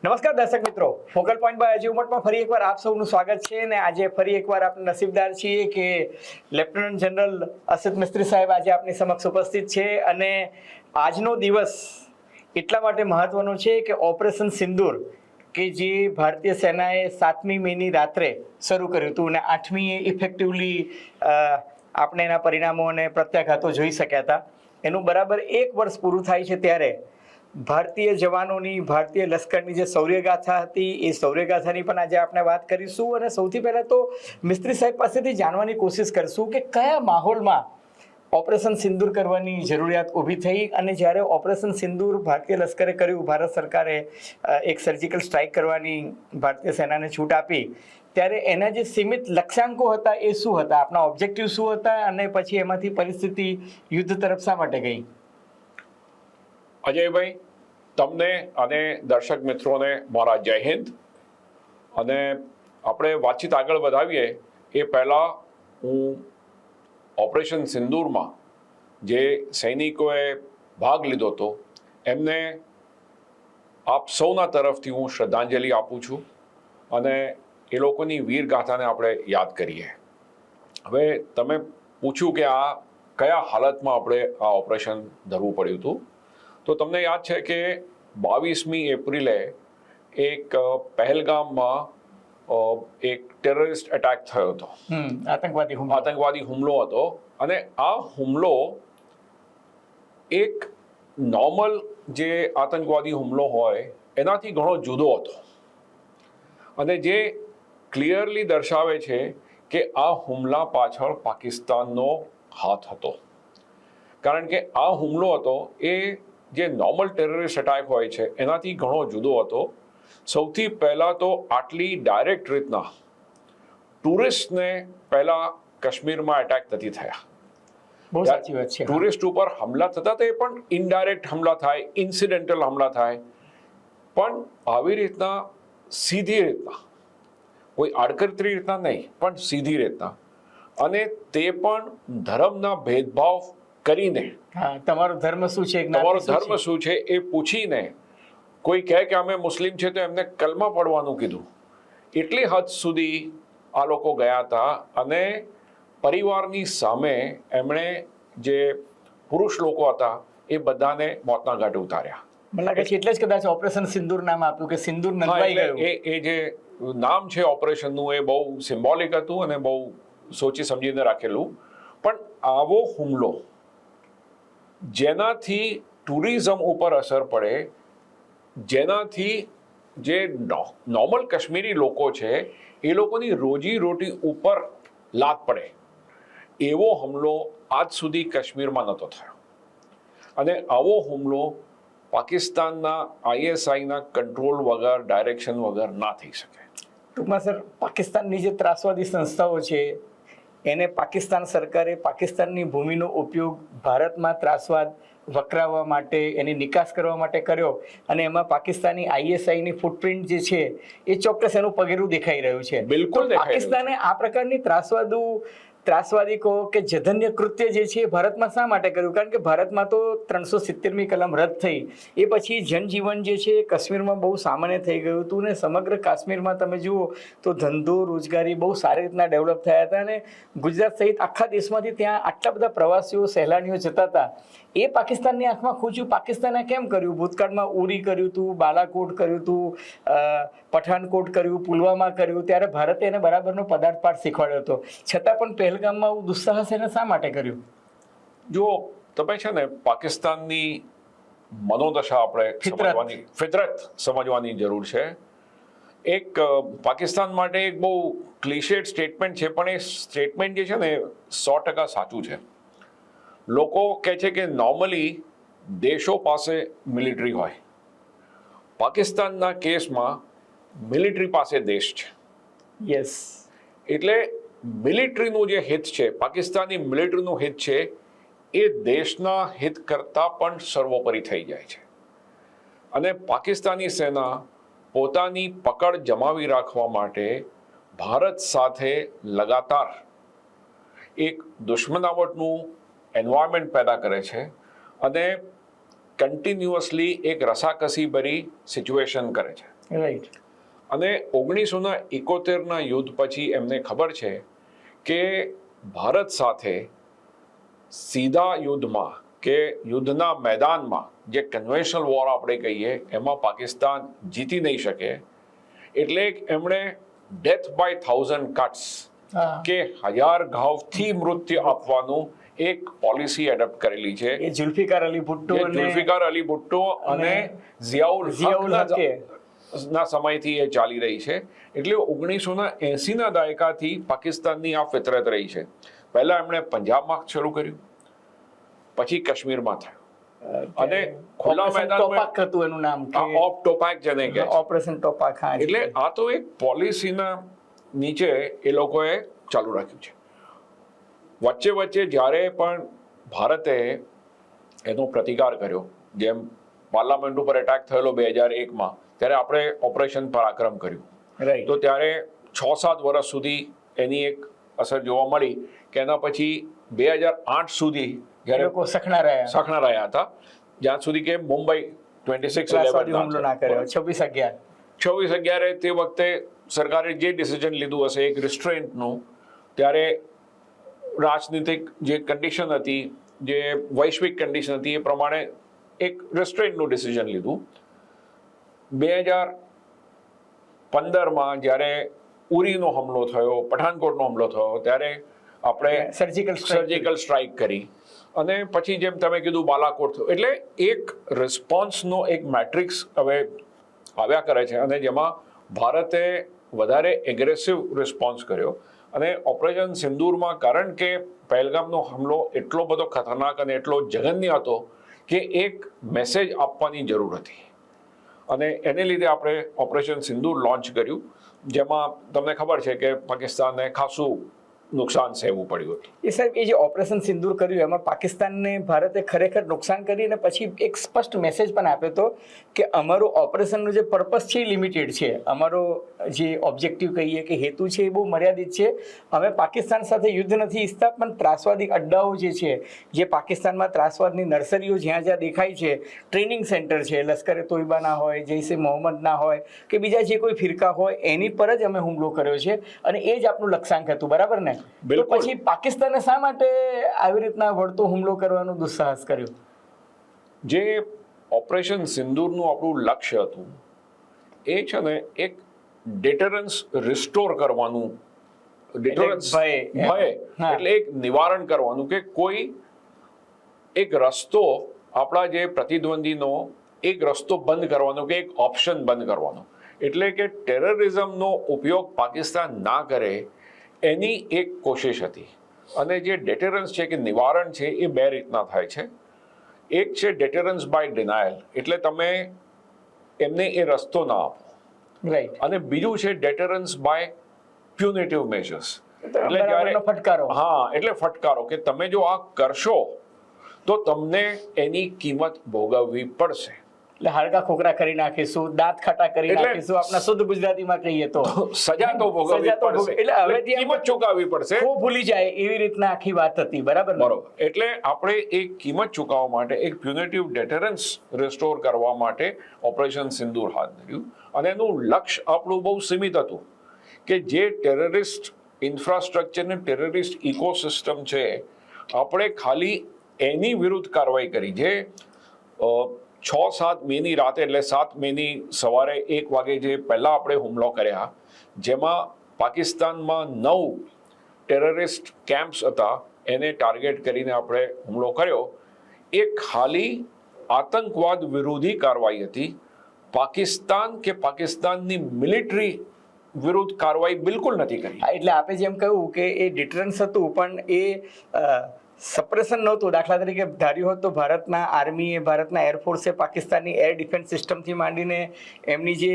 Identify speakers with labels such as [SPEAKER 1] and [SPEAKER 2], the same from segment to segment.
[SPEAKER 1] નમસ્કાર દર્શક મિત્રો, ફોકલ પોઈન્ટ બાય અચીવમેન્ટમાં ફરી એકવાર આપ સૌનું સ્વાગત છે અને આજે ફરી એકવાર આપણે નસીબદાર છીએ કે લેફ્ટનન્ટ જનરલ અસિત મિસ્ત્રી સાહેબ આજે આપની સમક્ષ ઉપસ્થિત છે અને આજનો દિવસ એટલા માટે મહત્વનો છે કે ઓપરેશન સિંદૂર કે જે ભારતીય સેનાએ 7મી મેની રાત્રે શરૂ કર્યું હતું અને 8મીએ ઇફેક્ટિવલી આપણે એના પરિણામો અને પ્રત્યાઘાતો જોઈ શક્યા હતા. એનું બરાબર 1 વર્ષ પૂરું થાય છે ત્યારે ભારતીય જવાનોની, ભારતીય લશ્કરની જે શૌર્યગાથા હતી એ શૌર્યગાથાની પણ આજે આપણે વાત કરીશું અને સૌથી પહેલાં તો મિસ્ત્રી સાહેબ પાસેથી જાણવાની કોશિશ કરશું કે કયા માહોલમાં ઓપરેશન સિંદૂર કરવાની જરૂરિયાત ઊભી થઈ અને જ્યારે ઓપરેશન સિંદૂર ભારતીય લશ્કરે કર્યું, ભારત સરકારે એક સર્જિકલ સ્ટ્રાઇક કરવાની ભારતીય સેનાને છૂટ આપી, ત્યારે એના જે સીમિત લક્ષ્યાંકો હતા એ શું હતા, આપણા ઓબ્જેક્ટિવ શું હતા અને પછી એમાંથી પરિસ્થિતિ યુદ્ધ તરફ શા માટે ગઈ?
[SPEAKER 2] અજયભાઈ, તમને અને દર્શક મિત્રોને મારા જય હિન્દ. અને આપણે વાતચીત આગળ વધાવીએ એ પહેલાં હું ઓપરેશન સિંદૂરમાં જે સૈનિકોએ ભાગ લીધો હતો એમને આપ સૌના તરફથી હું શ્રદ્ધાંજલિ આપું છું અને એ લોકોની વીરગાથાને આપણે યાદ કરીએ. હવે તમે પૂછ્યું કે આ કયા હાલતમાં આપણે આ ઓપરેશન ધરવું પડ્યું હતું, તો તમને યાદ છે કે 22મી એપ્રિલે એક પહેલગામમાં એક ટેરરિસ્ટ એટેક થયો હતો, આતંકવાદી હુમલો હતો. અને આ હુમલો એક નોર્મલ જે આતંકવાદી હુમલો હોય એનાથી ઘણો જુદો હતો અને જે ક્લિયરલી દર્શાવે છે કે આ હુમલા પાછળ પાકિસ્તાનનો હાથ હતો. કારણ કે આ હુમલો હતો એ જે નોર્મલ ટેરરિસ્ટ એટેક હોય છે એનાથી ઘણો જુદો હતો. સૌથી પહેલાં તો આટલી ડાયરેક્ટ રીતના ટુરિસ્ટને પહેલાં કાશ્મીરમાં એટેક નથી થયા.
[SPEAKER 1] બહુ સાચી વાત છે.
[SPEAKER 2] ટુરિસ્ટ ઉપર હમલા થતા તે પણ ઇનડાયરેક્ટ હમલા થાય, ઇન્સિડેન્ટલ હમલા થાય, પણ આવી રીતના સીધી રીતના, કોઈ આડકતરી રીતના નહીં પણ સીધી રીતના, અને તે પણ ધર્મના ભેદભાવ કરીને,
[SPEAKER 1] તમારો ધર્મ શું છે,
[SPEAKER 2] તમારો ધર્મ શું છે એ પૂછીને, કોઈ કહે કે અમે મુસ્લિમ છે તો એમને કલમા પડવાનું કીધું. એટલી હદ સુધી આ લોકો ગયા હતા અને પરિવારની સામે એમણે જે પુરુષ લોકો હતા એ બધાને મોતના ઘાટે ઉતાર્યા.
[SPEAKER 1] મને લાગે છે એટલે જ કદાચ ઓપરેશન સિંદૂર નામ આપ્યું કે સિંદૂર નંદવાઈ ગયું.
[SPEAKER 2] એ જે નામ છે ઓપરેશનનું એ બહુ સિમ્બોલિક હતું અને બહુ સોચી સમજીને રાખેલું. પણ આવો હુમલો જેનાથી ટુરિઝમ ઉપર અસર પડે, જેનાથી જે નોર્મલ કાશ્મીરી લોકો છે એ લોકોની રોજી રોટી ઉપર લાત પડે, એવો હુમલો આજ સુધી કાશ્મીરમાં નહોતો થયો. અને આવો હુમલો પાકિસ્તાનના ISIના કંટ્રોલ વગર, ડાયરેક્શન વગર ના થઈ શકે.
[SPEAKER 1] ટૂંકમાં સર, પાકિસ્તાનની જે ત્રાસવાદી સંસ્થાઓ છે એને પાકિસ્તાન સરકારે પાકિસ્તાનની ભૂમિનો ઉપયોગ ભારતમાં ત્રાસવાદ વકરાવવા માટે, એની નિકાસ કરવા માટે કર્યો અને એમાં પાકિસ્તાની ISIની ફૂટપ્રિન્ટ જે છે એ ચોક્કસ એનું પગેરું દેખાઈ રહ્યું છે.
[SPEAKER 2] બિલકુલ.
[SPEAKER 1] પાકિસ્તાને આ પ્રકારની ત્રાસવાદી કહો કે જધન્ય કૃત્ય જે છે ભારતમાં શા માટે કર્યું? કારણ કે ભારતમાં તો 370મી કલમ રદ થઈ એ પછી જનજીવન જે છે કાશ્મીરમાં બહુ સામાન્ય થઈ ગયું હતું ને સમગ્ર કાશ્મીરમાં તમે જુઓ તો ધંધો, રોજગારી બહુ સારી રીતના ડેવલપ થયા હતા અને ગુજરાત સહિત આખા દેશમાંથી ત્યાં આટલા બધા પ્રવાસીઓ, સહેલાણીઓ જતા હતા. એ પાકિસ્તાનની આંખમાં ખૂચ્યું. પાકિસ્તાને કેમ કર્યું? ભૂતકાળમાં ઉરી કર્યું હતું, બાલાકોટ કર્યું હતું, પઠાનકોટ કર્યું, પુલવામા કર્યું, ત્યારે ભારતે એને બરાબરનો પદાર્થપાઠ શીખવાડ્યો હતો. છતાં પણ પહેલગામમાં દુસ્સાહસ એને શા માટે કર્યું?
[SPEAKER 2] જો તમે છે ને પાકિસ્તાનની મનોદશા આપણે ફિતરત સમજવાની જરૂર છે. એક પાકિસ્તાન માટે એક બહુ ક્લિશેડ સ્ટેટમેન્ટ છે, પણ એ સ્ટેટમેન્ટ જે છે ને 100% સાચું છે. લોકો કહે છે કે નોર્મલી દેશો પાસે મિલિટરી હોય, પાકિસ્તાનના કેસમાં મિલિટરી પાસે દેશ છે.
[SPEAKER 1] યસ.
[SPEAKER 2] એટલે મિલિટરીનું જે હિત છે, પાકિસ્તાની મિલિટરીનું હિત છે, એ દેશના હિત કરતાં પણ સર્વોપરી થઈ જાય છે. અને પાકિસ્તાની સેના પોતાની પકડ જમાવી રાખવા માટે ભારત સાથે લગાતાર એક દુશ્મનાવટનું એન્વાયરમેન્ટ પેદા કરે છે અને કન્ટિન્યુઅસલી એક રસાકસી ભરી સિચ્યુએશન કરે છે.
[SPEAKER 1] રાઈટ.
[SPEAKER 2] અને 1971ના યુદ્ધ પછી એમને ખબર છે કે ભારત સાથે સીધા યુદ્ધમાં કે યુદ્ધના મેદાનમાં જે કન્વેન્શનલ વોર આપણે કહીએ એમાં પાકિસ્તાન જીતી નહીં શકે, એટલે એમણે ડેથ બાય 1000 કટ્સ કે 1000 ઘાવથી મૃત્યુ આપવાનું એક પોલિસી એડપ્ટ કરેલી છે.
[SPEAKER 1] એ ઝુલ્ફિકાર અલી ભુટ્ટો અને
[SPEAKER 2] ઝુલ્ફિકાર અલી ભુટ્ટો અને ઝિયાઉલ હકે ના સમયથી એ ચાલી રહી છે. એટલે 1980ના દાયકાથી પાકિસ્તાનની આ ફિતરત રહી છે. પહેલા એમણે પંજાબમાં શરૂ કર્યું, પછી કાશ્મીરમાં થયું, અને ખુલ્લા મેદાનમાં
[SPEAKER 1] હતું એનું નામ,
[SPEAKER 2] ઓફ ટોપાક જેને કહે,
[SPEAKER 1] ઓપરેશન ટોપાક.
[SPEAKER 2] એટલે આ તો એક પોલિસીના નીચે એ લોકોએ ચાલુ રાખ્યું છે. વચ્ચે વચ્ચે જ્યારે પણ ભારતે એનો પ્રતિકાર કર્યો, જેમ પાર્લામેન્ટ ઉપર એટેક થયેલો 2001માં, ત્યારે આપણે ઓપરેશન પરાક્રમ કર્યું. તો ત્યારે 6-7 વર્ષ સુધી એની એક અસર જોવા મળી કે એના પછી 2008 સુધી જ્યારે
[SPEAKER 1] લોકો સખણા
[SPEAKER 2] રહ્યા હતા, જ્યાં સુધી કે મુંબઈ 26/11
[SPEAKER 1] હુમલો ના કર્યો, 26/11
[SPEAKER 2] તે વખતે સરકારે જે ડિસિઝન લીધું હશે એક રિસ્ટ્રેન્ટનું, ત્યારે રાજનીતિક જે કન્ડિશન હતી, જે વૈશ્વિક કન્ડિશન હતી, એ પ્રમાણે એક રિસ્ટ્રેન્ટનું ડિસિઝન લીધું. 2015માં જ્યારે ઉરીનો હુમલો થયો, પઠાનકોટનો હુમલો થયો, ત્યારે આપણે સર્જિકલ સ્ટ્રાઇક કરી, અને પછી જેમ તમે કીધું બાલાકોટ થયો. એટલે એક રિસ્પોન્સનો એક મેટ્રિક્સ હવે આવ્યા કરે છે, અને જેમાં ભારતે વધારે એગ્રેસિવ રિસ્પોન્સ કર્યો. અને ઓપરેશન સિંદૂરમાં કારણ કે પહેલગામનો હુમલો એટલો બધો ખતરનાક અને એટલો જઘન્ય હતો કે એક મેસેજ આપવાની જરૂર હતી, અને એને લીધે આપણે ઓપરેશન સિંદૂર લોન્ચ કર્યું, જેમાં તમને ખબર છે કે પાકિસ્તાનને ખાસું નુકસાન સહેવું પડ્યું હતું.
[SPEAKER 1] એ સાહેબ, એ જે ઓપરેશન સિંદૂર કર્યું એમાં પાકિસ્તાનને ભારતે ખરેખર નુકસાન કરીને પછી એક સ્પષ્ટ મેસેજ પણ આપ્યો હતો કે અમારું ઓપરેશનનો જે પર્પસ છે એ લિમિટેડ છે, અમારો જે ઓબ્જેક્ટિવ કહીએ કે હેતુ છે એ બહુ મર્યાદિત છે. અમે પાકિસ્તાન સાથે યુદ્ધ નથી ઈચ્છતા, પણ ત્રાસવાદી અડ્ડાઓ જે છે, જે પાકિસ્તાનમાં ત્રાસવાદની નર્સરીઓ જ્યાં જ્યાં દેખાય છે, ટ્રેનિંગ સેન્ટર છે, લશ્કરે તોયબાના હોય, જૈશે મોહમ્મદના હોય કે બીજા જે કોઈ ફિરકા હોય, એની પર જ અમે હુમલો કર્યો છે, અને એ જ આપણું લક્ષ્યાંક હતું. બરાબર ને? તો પછી પાકિસ્તાને શા માટે આવી રીતના વળતો હુમલો કરવાનું દુસ્સાહસ કર્યું?
[SPEAKER 2] જે ઓપરેશન સિંદૂરનું આપણું લક્ષ્ય હતું એ છે ને એક ડિટરન્સ રિસ્ટોર કરવાનું, ડિટરન્સ ભય એટલે એક નિવારણ કરવાનું, કે કોઈ એક રસ્તો આપણા જે પ્રતિદ્વંદીનો એક રસ્તો બંધ કરવાનો, કે એક ઓપ્શન બંધ કરવાનો, એટલે કે ટેરરિઝમનો ઉપયોગ પાકિસ્તાન ના કરે એની એક કોશિશ હતી. અને જે ડેટરન્સ છે કે નિવારણ છે એ બે રીતના થાય છે. એક છે ડેટરન્સ બાય ડિનાયલ, એટલે તમે એમને એ રસ્તો ના આપો,
[SPEAKER 1] રાઈટ.
[SPEAKER 2] અને બીજું છે ડેટરન્સ બાય પ્યુનેટિવ મેજર્સ, એટલે જ્યારે
[SPEAKER 1] ફટકારો,
[SPEAKER 2] એટલે ફટકારો, કે તમે જો આ કરશો તો તમને એની કિંમત ભોગવવી પડશે.
[SPEAKER 1] એટલે હાડકા ખોખરા કરી નાખીશું, દાંત ખાટા કરી નાખીશું, આપણા શુદ્ધ ગુજરાતીમાં કહીએ તો
[SPEAKER 2] સજા તો ભોગવવી પડશે,
[SPEAKER 1] એટલે હવે
[SPEAKER 2] કિંમત ચૂકવવી પડશે,
[SPEAKER 1] ભૂલી જાય એવી રીતના આખી વાત હતી. બરાબર?
[SPEAKER 2] એટલે આપણે એક કિંમત ચૂકવવા માટે એક પ્યુનેટિવ ડેટરન્સ રિસ્ટોર કરવા માટે ઓપરેશન સિંદૂર હાથ ધર્યું. અને એનું લક્ષ્ય આપણું બહુ સીમિત હતું કે જે ટેરરિસ્ટ ઇન્ફ્રાસ્ટ્રક્ચર ને ટેરરિસ્ટ ઇકોસિસ્ટમ છે, આપણે ખાલી એની વિરુદ્ધ કાર્યવાહી કરી. જે 6-7 મેની રાતે, એટલે 7 મેની સવારે 1 વાગે જે પહેલા આપણે હુમલો કર્યા, જેમાં પાકિસ્તાનમાં 9 ટેરરિસ્ટ કેમ્પ્સ હતા, એને ટાર્ગેટ કરીને આપણે હુમલો કર્યો. એ ખાલી આતંકવાદ વિરોધી કાર્યવાહી હતી. પાકિસ્તાન કે પાકિસ્તાનની મિલિટરી વિરુદ્ધ કાર્યવાહી બિલકુલ નથી કરી.
[SPEAKER 1] એટલે આપણે જેમ કહ્યું કે એ ડિટરન્સ હતું, પણ એ સપ્રેશન નહોતું. દાખલા તરીકે ધાર્યું હોત તો ભારતના આર્મીએ, ભારતના એરફોર્સે પાકિસ્તાનની એર ડિફેન્સ સિસ્ટમથી માંડીને એમની જે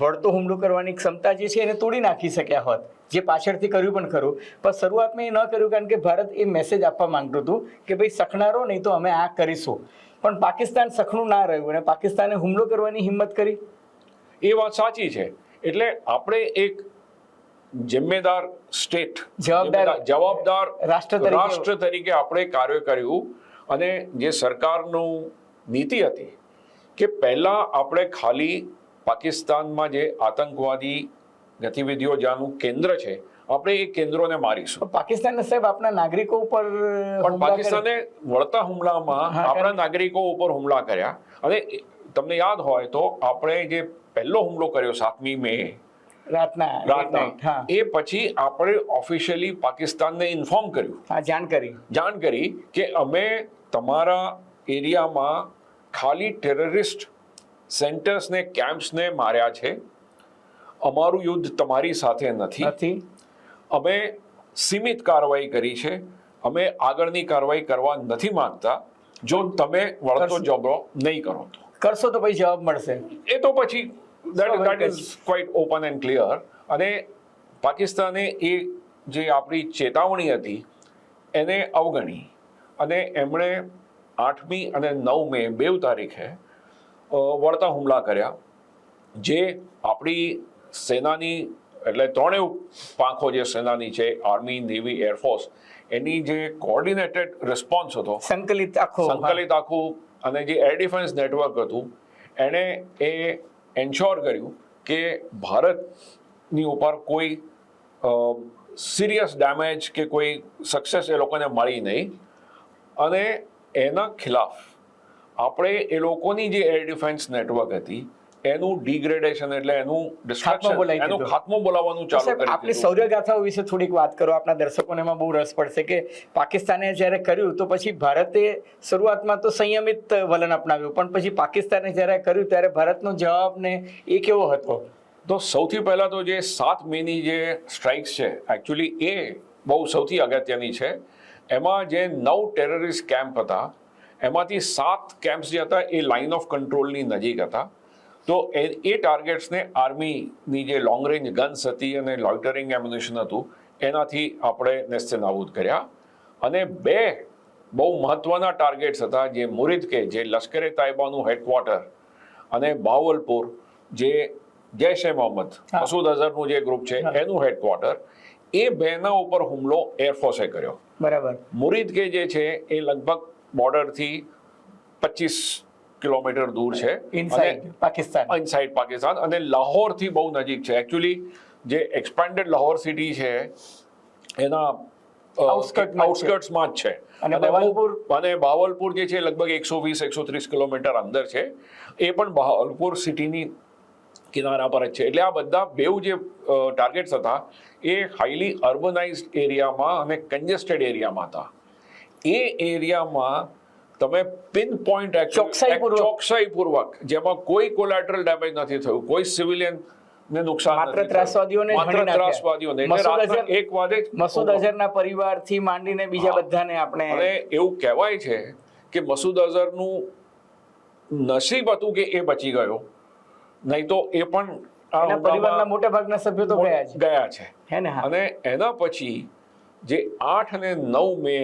[SPEAKER 1] વળતો હુમલો કરવાની ક્ષમતા જે છે એને તોડી નાખી શક્યા હોત, જે પાછળથી કર્યું પણ ખરું. પણ શરૂઆતમાં એ ન કર્યું કારણ કે ભારત એ મેસેજ આપવા માંગતું હતું કે ભાઈ સખણારો નહીં તો અમે આ કરીશું. પણ પાકિસ્તાન સખણું ના રહ્યું અને પાકિસ્તાને હુમલો કરવાની હિંમત કરી.
[SPEAKER 2] એ વાત સાચી છે. એટલે આપણે એક જિમ્મેદાર સ્ટેટ, જવાબદાર રાષ્ટ્ર તરીકે આપણે કાર્ય કર્યું. અને જે સરકારનું નીતિ હતી કે પહેલા આપણે ખાલી પાકિસ્તાનમાં જે આતંકવાદી ગતિવિધિઓ જ્યાંનું કેન્દ્ર છે, આપણે એ કેન્દ્રોને મારીશું.
[SPEAKER 1] પાકિસ્તાન સાહેબ આપણા નાગરિકો ઉપર
[SPEAKER 2] પણ પાકિસ્તાને વળતા હુમલામાં આપણા નાગરિકો ઉપર હુમલા કર્યા. અને તમને યાદ હોય તો આપણે જે પહેલો હુમલો કર્યો 7મી મે રાતના, એ પછી આપણે ઓફિશિયલી પાકિસ્તાનને ઇન્ફોર્મ કર્યું, જાણ કરી કે અમે તમારા એરિયામાં ખાલી ટેરરિસ્ટ સેન્ટર્સને, કેમ્પ્સને માર્યા છે. અમારું યુદ્ધ તમારી સાથે નથી. અમે સીમિત કાર્યવાહી કરી છે. અમે આગળની કાર્યવાહી કરવા નથી માંગતા. જો તમે વળતો જવાબ નહીં કરો તો
[SPEAKER 1] કરશો તો પછી જવાબ મળશે.
[SPEAKER 2] એ તો પછી that is quite open and clear. અને પાકિસ્તાને એ જે આપણી ચેતવણી હતી એને અવગણી અને એમણે 8મી અને 9 મે 2 તારીખે વળતા હુમલા કર્યા, જે આપણી સેનાની એટલે ત્રણેય પાંખો જે સેનાની છે, આર્મી, નેવી, એરફોર્સ, એની જે કોઓર્ડિનેટેડ રિસ્પોન્સ હતો, સંકલિત આખું અને જે એર ડિફેન્સ નેટવર્ક હતું, એણે એ એન્શ્યોર કર્યું કે ભારતની ઉપર કોઈ સિરિયસ ડેમેજ કે કોઈ સક્સેસ એ લોકોને મળી નહીં. અને એના ખિલાફ આપણે એ લોકોની જે એર ડિફેન્સ નેટવર્ક હતી એનું ડિગ્રેડેશન એટલે એનું ડિસ્ટ્રક્શન, એનો ખાત્મો બોલાવવાનું ચાલુ કરી.
[SPEAKER 1] આપણે શૌર્યગાથાઓ વિશે થોડીક વાત કરો, આપણા દર્શકોને એમાં બહુ રસ પડશે કે પાકિસ્તાને જ્યારે કર્યું તો પછી ભારતે શરૂઆતમાં તો સંયમિત વલણ અપનાવ્યું, પણ પછી પાકિસ્તાને જ્યારે કર્યું ત્યારે ભારતનો જવાબ ને એ કેવો હતો?
[SPEAKER 2] તો સૌથી પહેલા તો જે 7 મેની જે સ્ટ્રાઇક્સ છે, એકચ્યુઅલી એ બહુ સૌથી અગત્યની છે. એમાં જે 9 ટેરરિસ્ટ કેમ્પ હતા, એમાંથી 7 કેમ્પ્સ જે હતા એ લાઇન ઓફ કંટ્રોલની નજીક હતા. તો એ ટાર્ગેટ્સને આર્મીની જે લોંગ રેન્જ ગન્સ હતી અને લોઇટરિંગ એમ્યુનિશન હતું એનાથી આપણે નેસ્તનાબૂદ કર્યા. અને 2 બહુ મહત્વના ટાર્ગેટ્સ હતા, જે મુરીદ કે જે લશ્કરે તાઇબાનું હેડક્વાર્ટર અને બાવલપુર જે જૈશ એ મોહમ્મદ મસૂદ અઝહરનું જે ગ્રુપ છે એનું હેડક્વાર્ટર, એ 2ના ઉપર હુમલો એરફોર્સે કર્યો.
[SPEAKER 1] બરાબર.
[SPEAKER 2] મુરીદ કે જે છે એ લગભગ બોર્ડરથી 25 કિલોમીટર દૂર છે,
[SPEAKER 1] ઇનસાઇડ
[SPEAKER 2] પાકિસ્તાન, અને લાહોરથી બહુ નજીક છે. એકચ્યુઅલી જે એક્સપેન્ડેડ લાહોર સિટી છે એના આઉટસ્કર્ટ્સમાં જ છે. અને બાવલપુર જે છે લગભગ 120-130 કિલોમીટર અંદર છે. એ પણ બાવલપુર સિટીની કિનારા પર જ છે. એટલે આ બધા 2 જે ટાર્ગેટ્સ હતા એ હાઈલી અર્બનાઇઝડ એરિયામાં અને કન્જેસ્ટેડ એરિયામાં હતા. એ એરિયામાં તમે પિન પોઈન્ટ ચોકસાઈપૂર્વક, જેમાં કોઈ કોલેટરલ ડેમેજ નથી થયું, કોઈ સિવિલિયન ને નુકસાન,
[SPEAKER 1] માત્ર ત્રાસવાદીઓને
[SPEAKER 2] રાત્રે 1 વાગે
[SPEAKER 1] મસૂદ અઝહરના પરિવારથી માંડીને બીજા બધાને આપણે.
[SPEAKER 2] અને એવું કહેવાય છે કે મસૂદ અઝહરનું નસીબ હતું કે એ બચી ગયો, નહીં તો એ પણ
[SPEAKER 1] પરિવારના મોટા ભાગના સભ્યો તો
[SPEAKER 2] ગયા છે. અને એના પછી જે 8 અને 9 મે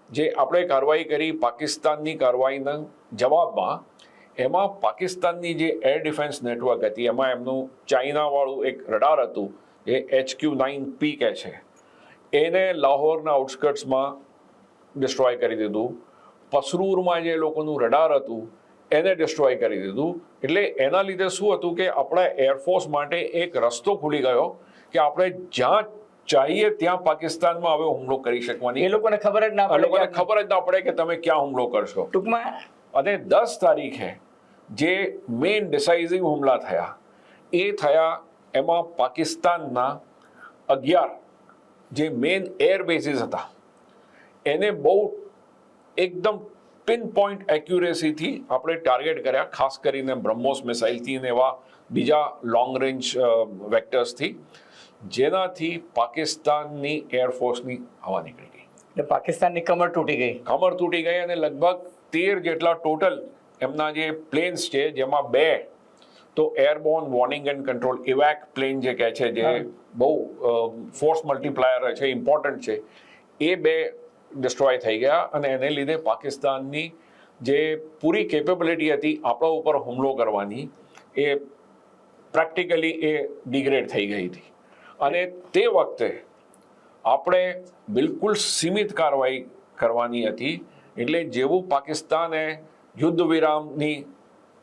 [SPEAKER 2] જે આપણે કાર્યવાહી કરી પાકિસ્તાનની કાર્યવાહીના જવાબમાં, એમાં પાકિસ્તાનની જે એર ડિફેન્સ નેટવર્ક હતી એમાં એમનું ચાઇનાવાળું એક રડાર હતું જે HQ-9P કહે છે, એને લાહોરના આઉટસ્કર્ટ્સમાં ડિસ્ટ્રોય કરી દીધું. પસરૂરમાં જે લોકોનું રડાર હતું એને ડિસ્ટ્રોય કરી દીધું. એટલે એના લીધે શું હતું કે આપણા એરફોર્સ માટે એક રસ્તો ખુલી ગયો કે આપણે જ્યાં ચાહીએ ત્યાં પાકિસ્તાનમાં હવે હુમલો કરી શકવાની.
[SPEAKER 1] એ લોકોને ખબર જ
[SPEAKER 2] ના પડે કે તમે ક્યાં હુમલો કરશો
[SPEAKER 1] ટૂંકમાં.
[SPEAKER 2] અને 10 તારીખે જે મેઇન ડિસાઇઝિવ હુમલા થયા એ થયા, એમાં પાકિસ્તાનના 11 જે મેઇન એર બેઝીસ હતા એને બહુ એકદમ પિન પોઈન્ટ એક્યુરેસીથી આપણે ટાર્ગેટ કર્યા, ખાસ કરીને બ્રહ્મોસ મિસાઇલથી અને એવા બીજા લોંગ રેન્જ વેક્ટર્સથી, જેનાથી પાકિસ્તાનની એરફોર્સની હવા નીકળી ગઈ.
[SPEAKER 1] એટલે પાકિસ્તાનની કમર તૂટી ગઈ અને
[SPEAKER 2] લગભગ 13 જેટલા ટોટલ એમના જે પ્લેન્સ છે, જેમાં 2 તો એરબોર્ન વોર્નિંગ એન્ડ કંટ્રોલ ઇવેક પ્લેન જે કહે છે, જે બહુ ફોર્સ મલ્ટીપ્લાયર છે, ઇમ્પોર્ટન્ટ છે, એ 2 ડિસ્ટ્રોય થઈ ગયા. અને એને લીધે પાકિસ્તાનની જે પૂરી કેપેબિલિટી હતી આપણા ઉપર હુમલો કરવાની એ પ્રેક્ટિકલી એ ડિગ્રેડ થઈ ગઈ હતી. અને તે વખતે આપણે બિલકુલ સીમિત કાર્યવાહી કરવાની હતી. એટલે જેવું પાકિસ્તાને યુદ્ધ વિરામની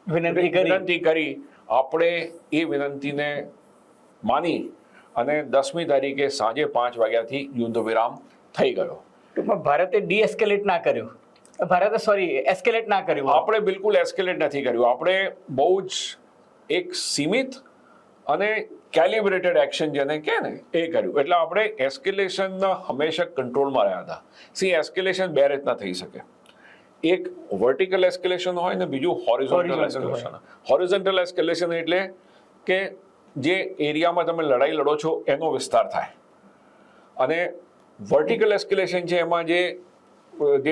[SPEAKER 2] વિનંતી કરી આપણે એ વિનંતીને માની અને 10મી તારીખે સાંજે 5 વાગ્યાથી યુદ્ધ વિરામ થઈ ગયો.
[SPEAKER 1] ટૂંકમાં ભારતે ડીએસ્કેલેટ ના કર્યું, એસ્કેલેટ ના કર્યું.
[SPEAKER 2] આપણે બિલકુલ એસ્કેલેટ નથી કર્યું. આપણે બહુ જ એક સીમિત અને કેલિબ્રેટેડ એક્શન જેને કહે ને એ કર્યું. એટલે આપણે એસ્કેલેશનના હંમેશા કંટ્રોલમાં રહ્યા હતા. એસ્કેલેશન બે રીતના થઈ શકે. એક વર્ટિકલ એસ્કેલેશન હોય ને બીજું હોરિઝોન્ટલ એસ્કેલેશન. હોરિઝોન્ટલ એસ્કેલેશન એટલે કે જે એરિયામાં તમે લડાઈ લડો છો એનો વિસ્તાર થાય, અને વર્ટિકલ એસ્કેલેશન છે એમાં જે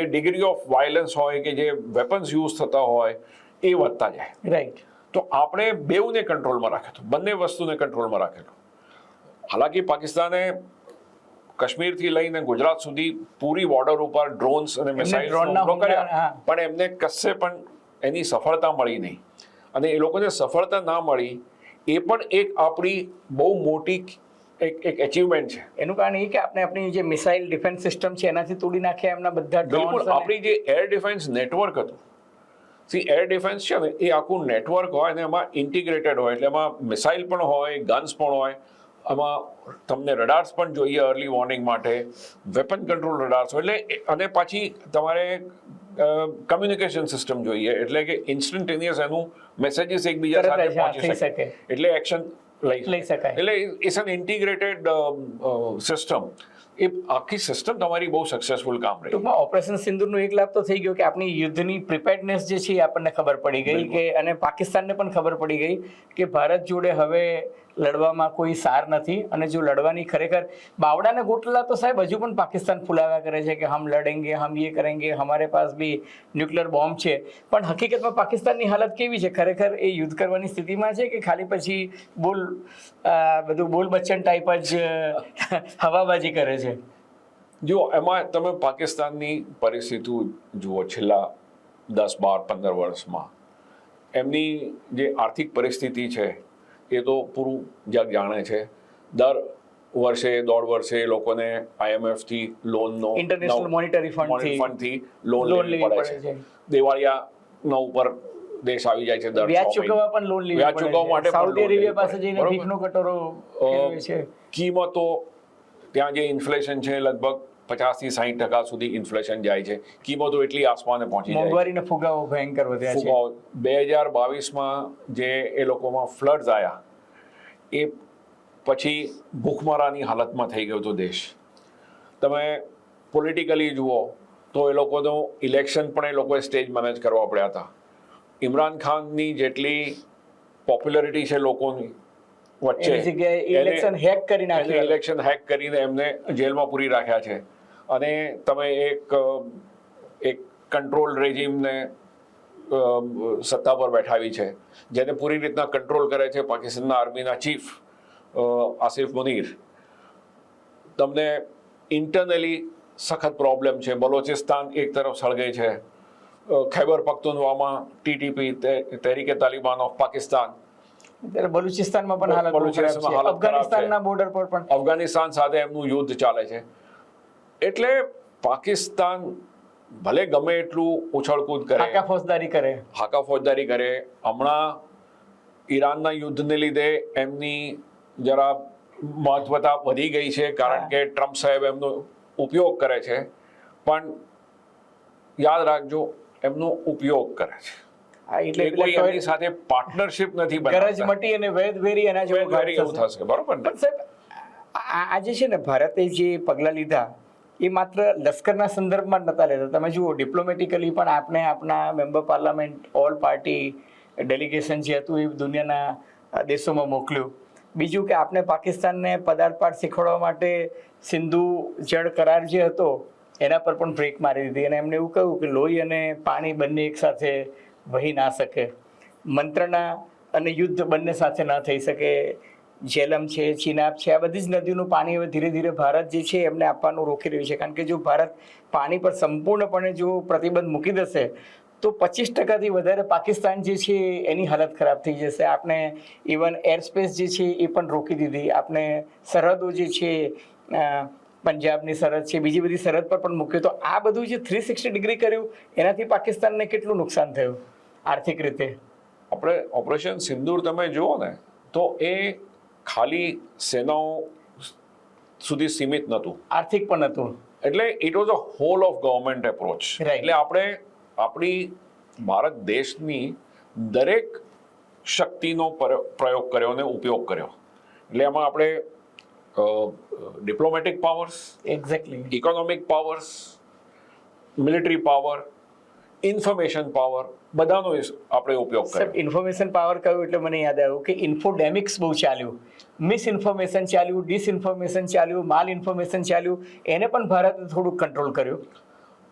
[SPEAKER 2] ડિગ્રી ઓફ વાયલન્સ હોય કે જે વેપન્સ યુઝ થતા હોય એ વધતા જાય.
[SPEAKER 1] રાઈટ.
[SPEAKER 2] તો આપણે બેઉને કંટ્રોલમાં રાખ્યું, બંને વસ્તુને કંટ્રોલમાં રાખેલું. હાલાકી પાકિસ્તાને કાશ્મીરથી લઈને ગુજરાત સુધી પૂરી બોર્ડર ઉપર ડ્રોન્સ અને મિસાઇલ કર્યા, પણ એમને કશે પણ એની સફળતા મળી નહીં. અને એ લોકોને સફળતા ના મળી એ પણ એક આપણી બહુ મોટી એક અચીવમેન્ટ છે.
[SPEAKER 1] એનું કારણ એ કે આપણે આપણી જે મિસાઇલ ડિફેન્સ સિસ્ટમ છે એનાથી તોડી નાખ્યા એમના બધા
[SPEAKER 2] બિલકુલ. આપણી જે એર ડિફેન્સ નેટવર્ક હતું, એર ડિફેન્સ છે ને એ આખું નેટવર્ક હોય ને એમાં ઇન્ટિગ્રેટેડ હોય, એટલે એમાં મિસાઇલ પણ હોય, ગન્સ પણ હોય, આમાં તમને રડાર્સ પણ જોઈએ અર્લી વોર્નિંગ માટે, વેપન કંટ્રોલ રડાર્સ હોય, એટલે અને પાછી તમારે કમ્યુનિકેશન સિસ્ટમ જોઈએ, એટલે કે ઇન્સ્ટન્ટેનિયસ એનું મેસેજીસ એકબીજા સાથે પહોંચી શકે, એટલે એક્શન લઈ શકાય. એટલે ઇટ્સ એન ઇન્ટિગ્રેટેડ સિસ્ટમ. એ આખી સિસ્ટમ તમારી બહુ સક્સેસફુલ કામ રહી.
[SPEAKER 1] ટૂંકમાં ઓપરેશન સિંદૂરનો એક લાભ તો થઈ ગયો કે આપણી યુદ્ધની પ્રિપેર્ડનેસ જે છે એ આપણને ખબર પડી ગઈ કે, અને પાકિસ્તાનને પણ ખબર પડી ગઈ કે ભારત જોડે હવે લડવામાં કોઈ સાર નથી, અને જો લડવાની ખરેખર બાવડાને ગોટલા તો સાહેબ હજુ પણ પાકિસ્તાન ફુલાવ્યા કરે છે કે હમ લડેંગે, હમ ये करेंगे, हमारे पास भी ન્યુક્લિયર બોમ્બ છે. પણ હકીકતમાં પાકિસ્તાનની હાલત કેવી છે? ખરેખર એ યુદ્ધ કરવાની સ્થિતિમાં છે કે ખાલી પછી બધું બોલ બચ્ચન ટાઈપ જ હવાબાજી કરે છે?
[SPEAKER 2] જો એમાં તમે પાકિસ્તાનની પરિસ્થિતિ જુઓ છેલ્લા 10, 12, 15 વર્ષમાં એમની જે આર્થિક પરિસ્થિતિ છે એ તો પૂરું જગ જાણે છે. દર વર્ષે 1.5 વર્ષે એ લોકોને IMF-થી લોનનો,
[SPEAKER 1] ઇન્ટરનેશનલ મોનિટરી
[SPEAKER 2] ફંડથી લોન લેવી પડે છે. દિવાળિયાના ઉપર દેશ આવી જાય છે.
[SPEAKER 1] વ્યાજ ચૂકવવા પણ લોન લેવી
[SPEAKER 2] વ્યાજ ચૂકવવા માટે
[SPEAKER 1] સાઉદી અરેબિયા પાસે જઈને ભીખનો કટોરો છે.
[SPEAKER 2] કિંમતો ત્યાં જે ઇન્ફ્લેશન છે લગભગ 50-60% સુધી ઇન્ફ્લેશન જાય છે. કિંમતો એટલી આસમાને પહોંચી જાય.
[SPEAKER 1] મોંઘવારીના ફુગાવો ભયંકર વધ્યા છે.
[SPEAKER 2] 2022માં જે એ લોકોમાં ફ્લડ્સ આવ્યા એ પછી ભૂખમરાની હાલતમાં થઈ ગયો હતો દેશ. તમે પોલિટિકલી જુઓ તો એ લોકોનું ઇલેક્શન પણ એ લોકોએ સ્ટેજ મેનેજ કરવા પડ્યા હતા. ઇમરાન ખાનની જેટલી પોપ્યુલરિટી છે લોકોની વચ્ચે, ઇલેક્શન હેક કરીને એમને જેલમાં પૂરી રાખ્યા છે. અને તમે એક કંટ્રોલ રેજીમને સત્તા પર બેઠાવી છે, જેને પૂરી રીતના કંટ્રોલ કરે છે પાકિસ્તાનના આર્મીના ચીફ આસિફ મુનીર. તમને ઇન્ટરનલી સખત પ્રોબ્લેમ છે. બલોચિસ્તાન એક તરફ સળગે છે, ખૈબર પખ્તુનવામાં TTP તહેરીકે તાલિબાન ઓફ પાકિસ્તાન,
[SPEAKER 1] બલુચિસ્તાનમાં પણ હાલત, અફઘાનિસ્તાનના બોર્ડર પર પણ
[SPEAKER 2] અફઘાનિસ્તાન સાથે એમનું યુદ્ધ ચાલે છે. એટલે પાકિસ્તાન ભલે ગમે એટલું ઉછળકૂદ કરે, હાકા ફોજદારી કરે, હમણાં ઈરાનના યુદ્ધને લીધે એમની જરા મહત્વતા વધી ગઈ છે, કારણ કે ટ્રમ્પ સાહેબ એમનો ઉપયોગ કરે છે. પણ યાદ રાખજો, એમનો ઉપયોગ કરે છે. એટલે કોઈ એમની સાથે પાર્ટનરશિપ નથી બનાવતા.
[SPEAKER 1] ગરજ મટી અને વેદ વેરી એના જેવું
[SPEAKER 2] એવું થશે. બરોબર ને?
[SPEAKER 1] પણ સાહેબ આજે છે ને ભારતે જે પગલાં લીધા એ માત્ર લશ્કરના સંદર્ભમાં જ નતા લેતા. તમે જુઓ ડિપ્લોમેટિકલી પણ આપણે આપણા member parliament all party delegation જે હતું એ દુનિયાના દેશોમાં મોકલ્યું. બીજું કે આપણે પાકિસ્તાનને પદાર્થપાઠ શીખવાડવા માટે સિંધુ જળ કરાર જે હતો એના પર પણ બ્રેક મારી દીધી, અને એમને એવું કહ્યું કે લોહી અને પાણી બંને એકસાથે વહી ના શકે, મંત્રણા અને યુદ્ધ બંને સાથે ના થઈ શકે. જેલમ છે, ચિનાબ છે, આ બધી જ નદીઓનું પાણી હવે ધીરે ધીરે ભારત જે છે એમને આપવાનું રોકી રહ્યું છે. કારણ કે જો ભારત પાણી પર સંપૂર્ણપણે જો પ્રતિબંધ મૂકી દેશે તો 25%થી વધારે પાકિસ્તાન જે છે એની હાલત ખરાબ થઈ જશે. આપણે ઇવન એર સ્પેસ જે છે એ પણ રોકી દીધી. આપણે સરહદો જે છે, પંજાબની સરહદ છે, બીજી બધી સરહદ પર પણ મૂક્યું. તો આ બધું જે 360 ડિગ્રી કર્યું એનાથી પાકિસ્તાનને કેટલું નુકસાન થયું આર્થિક રીતે?
[SPEAKER 2] આપણે ઓપરેશન સિંદૂર તમે જુઓ ને તો એ ખાલી સેનાઓ સુધી સીમિત નહોતું,
[SPEAKER 1] આર્થિક પણ હતું.
[SPEAKER 2] એટલે it was a whole of government approach.
[SPEAKER 1] Right.
[SPEAKER 2] એટલે આપણે આપણી ભારત દેશની દરેક શક્તિનો પ્રયોગ કર્યો અને ઉપયોગ કર્યો. એટલે એમાં આપણે diplomatic powers,
[SPEAKER 1] exactly.
[SPEAKER 2] Economic powers, military power, information power, બધાનો આપણે ઉપયોગ
[SPEAKER 1] સર,
[SPEAKER 2] કર્યો.
[SPEAKER 1] ઇન્ફોર્મેશન પાવર કહ્યું એટલે મને યાદ આવ્યું કે ઇન્ફોડેમિક્સ બહુ ચાલ્યું, મિસઇન્ફોર્મેશન ચાલ્યું, ડિસઇન્ફોર્મેશન ચાલ્યું, માલ ઇન્ફોર્મેશન ચાલ્યું, એને પણ ભારતે થોડુંક કંટ્રોલ કર્યું.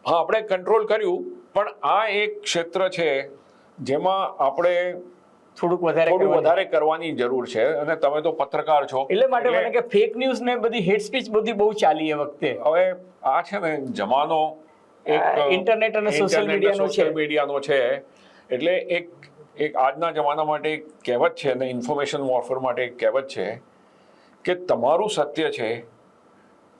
[SPEAKER 2] હા, આપણે કંટ્રોલ કર્યું, પણ આ એક ક્ષેત્ર છે જેમાં આપણે
[SPEAKER 1] થોડુંક
[SPEAKER 2] થોડું
[SPEAKER 1] વધારે
[SPEAKER 2] વધારે કરવાની જરૂર છે. અને તમે તો પત્રકાર છો,
[SPEAKER 1] એટલે માટે મને કે ફેક ન્યૂઝ ને બધી હેટ સ્પીચ બધી બહુ ચાલી એ વખતે.
[SPEAKER 2] હવે આ છે ને જમાનો
[SPEAKER 1] ઇન્ટરનેટ અને સોશિયલ
[SPEAKER 2] મીડિયાનો છે. એટલે એક આજના જમાના માટે એક કહેવત છે અને ઇન્ફોર્મેશન વોરફેર માટે એક કહેવત છે કે તમારું સત્ય છે